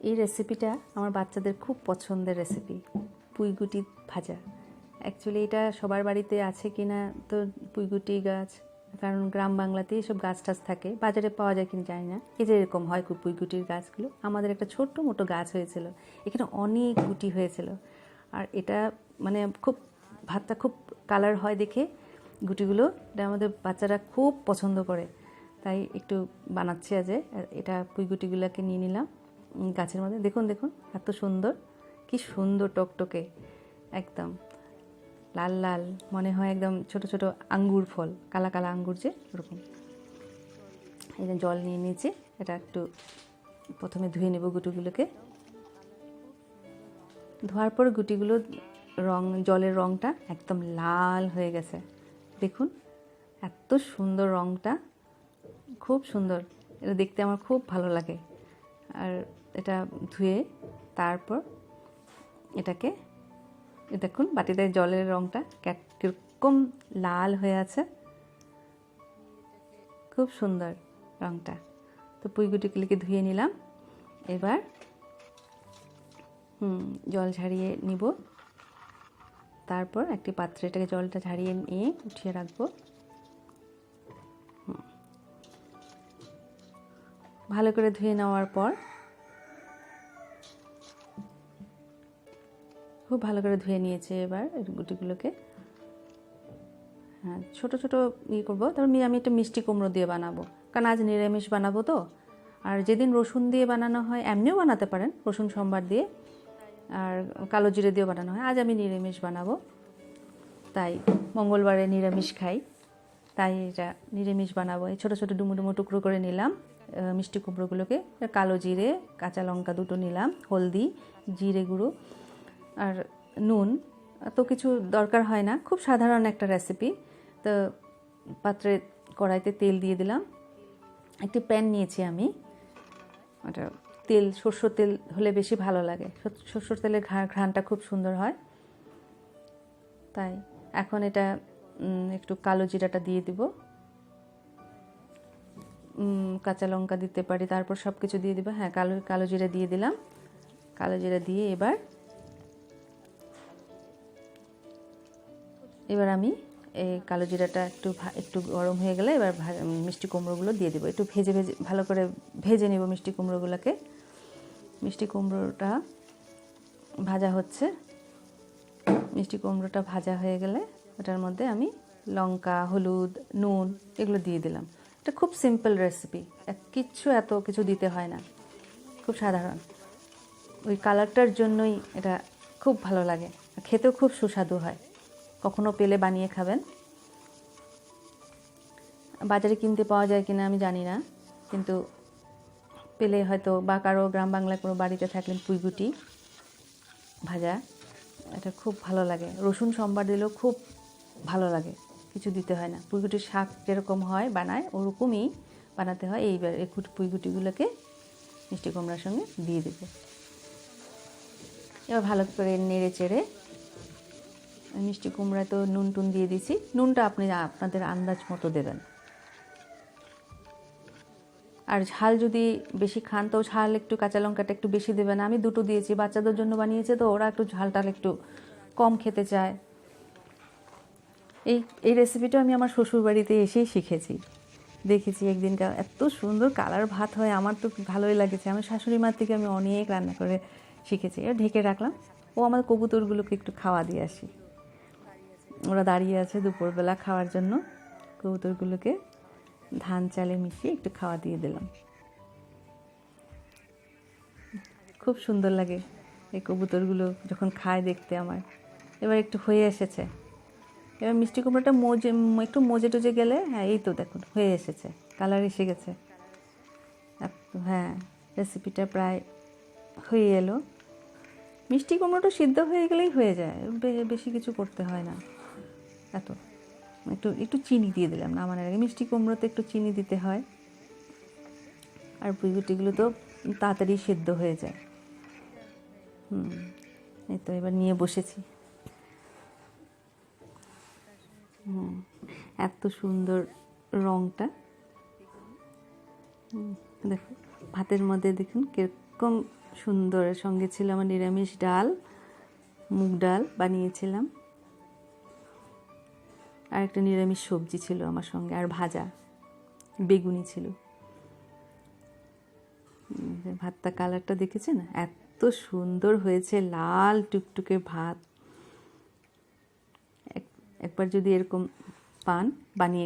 এই রেসিপিটা আমার বাচ্চাদের খুব পছন্দের রেসিপি, পুঁইগুটি ভাজা। অ্যাকচুয়ালি এটা সবার বাড়িতে আছে কি না তো পুঁইগুটি গাছ, কারণ গ্রাম বাংলাতেই সব গাছ টাছ থাকে, বাজারে পাওয়া যায় কিনা জানি না। এই যে এরকম হয় পুঁইগুটির গাছগুলো, আমাদের একটা ছোট্ট মোটো গাছ হয়েছিল, এখানে অনেক গুটি হয়েছিল। আর এটা মানে খুব ভাতটা খুব কালার হয় দেখে গুটিগুলো, এটা আমাদের বাচ্চারা খুব পছন্দ করে, তাই একটু বানাচ্ছি আজ। এটা পুঁইগুটিগুলোকে নিয়ে নিলাম গাছের মধ্যে। দেখুন দেখুন এত সুন্দর, কি সুন্দর টকটকে, একদম লাল লাল, মনে হয় একদম ছোট ছোট আঙ্গুর ফল, কালা কালা আঙ্গুর যে ওরকম। এই যে জল নিয়ে নিয়েছি, এটা একটু প্রথমে ধুয়ে নেব গুটিগুলোকে। ধোয়ার পর গুটিগুলো জলের রঙটা একদম লাল হয়ে গেছে, দেখুন এত সুন্দর রঙটা, খুব সুন্দর, এটা দেখতে আমার খুব ভালো লাগে। আর এটা ধুয়ে তারপর এটাকে দেখুন বাটিতে জলের রঙটা কীরকম লাল হয়ে আছে, খুব সুন্দর রঙটা। তো পুঁইগুটিগুলিকে ধুয়ে নিলাম, এবার জল ঝারিয়ে নিব। তারপর একটি পাত্রে এটাকে জলটা ঝারিয়ে নিয়ে উঠিয়ে রাখবো। ভালো করে ধুয়ে নেওয়ার পর খুব ভালো করে ধুয়ে নিয়েছে। এবার গুটিগুলোকে হ্যাঁ ছোটো ছোটো করবো। তারপর আমি একটা মিষ্টি কুমড়ো দিয়ে বানাবো, কারণ আজ নিরামিষ বানাবো তো। আর যেদিন রসুন দিয়ে বানানো হয়, এমনিও বানাতে পারেন রসুন সোমবার দিয়ে, আর কালো জিরে দিয়েও বানানো হয়। আজ আমি নিরামিষ বানাবো, তাই মঙ্গলবারে নিরামিষ খাই, তাই এটা নিরামিষ বানাবো। এই ছোটো ছোটো ডুমো ডুমো টুকরো করে নিলাম মিষ্টি কুমড়োগুলোকে। কালো জিরে, কাঁচা লঙ্কা দুটো নিলাম, হলদি, জিরে গুঁড়ো আর নুন। তো কিছু দরকার হয় না, খুব সাধারণ একটা রেসিপি। তো পাত্রে কড়াইতে তেল দিয়ে দিলাম, একটি প্যান নিয়েছি আমি। ওটা তেল সরষের তেল হলে বেশি ভালো লাগে, সরষের তেলের ঘ্রাণটা খুব সুন্দর হয়। তাই এখন এটা একটু কালো জিরাটা দিয়ে দিব, কাঁচা লঙ্কা দিতে পারি, তারপর সব কিছু দিয়ে দিব। হ্যাঁ কালো জিরা দিয়ে দিলাম। কালো জিরা দিয়ে এবার আমি এই কালো জিরাটা একটু গরম হয়ে গেলে এবার মিষ্টি কুমড়োগুলো দিয়ে দেবো। একটু ভেজে ভালো করে ভেজে নেব মিষ্টি কুমড়োগুলোকে। মিষ্টি কুমড়োটা ভাজা হচ্ছে, মিষ্টি কুমড়োটা ভাজা হয়ে গেলে ওটার মধ্যে আমি লঙ্কা, হলুদ, নুন এগুলো দিয়ে দিলাম। এটা খুব সিম্পল রেসিপি, এত কিছু দিতে হয় না, খুব সাধারণ। ওই কালারটার জন্যই এটা খুব ভালো লাগে, খেতেও খুব সুস্বাদু হয়। কখনো পেলে বানিয়ে খাবেন। বাজারে কিনতে পাওয়া যায় কিনা আমি জানি না, কিন্তু পেলে হয়তো, বা কারো গ্রাম বাংলায় কোনো বাড়িতে থাকলেন পুঁইগুটি ভাজা, এটা খুব ভালো লাগে। রসুন সোমবার দিলেও খুব ভালো লাগে, কিছু দিতে হয় না। পুঁইগুটির শাক যেরকম হয় বানায় ওরকমই বানাতে হয়। এইবার এই পুঁইগুটিগুলোকে মিষ্টি কুমড়ার সঙ্গে দিয়ে দেবো। এবার ভালো করে নেড়ে চেড়ে, মিষ্টি কুমড়ায় তো নুন টুন দিয়ে দিয়েছি, নুনটা আপনাদের আন্দাজ মতো দেবেন। আর ঝাল যদি বেশি খান তো ঝাল একটু, কাঁচা লঙ্কাটা একটু বেশি দেবেন। আমি দুটো দিয়েছি, বাচ্চাদের জন্য বানিয়েছে তো ওরা একটু ঝালটা একটু কম খেতে চায়। এই রেসিপিটা আমি আমার শ্বশুরবাড়িতে এসেই শিখেছি, দেখেছি একদিনকার এত সুন্দর কালার ভাত হয়, আমার তো ভালোই লাগেছে। আমার শাশুড়ি মার থেকে আমি অনেক রান্না করে শিখেছি। এবার ঢেকে রাখলাম, ও আমার কবুতরগুলোকে একটু খাওয়া দিয়ে আসি। ওরা দাঁড়িয়ে আছে দুপুরবেলা খাওয়ার জন্য, কবুতরগুলোকে ধান চালে মিশিয়ে একটু খাওয়া দিয়ে দিলাম। খুব সুন্দর লাগে এই কবুতরগুলো যখন খায় দেখতে আমার। এবার একটু হয়ে এসেছে, এবার মিষ্টি কুমড়োটা একটু মজে টজে গেলে, হ্যাঁ এই তো দেখুন হয়ে এসেছে, কালার এসে গেছে। হ্যাঁ রেসিপিটা প্রায় হয়ে এলো। মিষ্টি কুমড়োটা সিদ্ধ হয়ে গেলেই হয়ে যায়, বেশি কিছু করতে হয় না। একটু একটু চিনি দিয়ে দিলাম নামানোর আগে, মিষ্টি কুমড়োতে একটু চিনি দিতে হয়। আর পুঁইগুটিগুলো তো তাড়াতাড়ি সিদ্ধ হয়ে যায়। এই তো এবার নিয়ে বসেছি। এত সুন্দর রঙটা, দেখুন ভাতের মধ্যে দেখুন কীরকম সুন্দর। সঙ্গে ছিল আমার নিরামিষ ডাল, মুগ ডাল বানিয়েছিলাম, আর একটা নিরামিষ সবজি ছিল আমার সঙ্গে, আর ভাজা বেগুনি ছিল। ভাতটা কালারটা দেখেছেন, এত সুন্দর হয়েছে, লাল টুকটুকে ভাত। একবার যদি এরকম পান বানিয়ে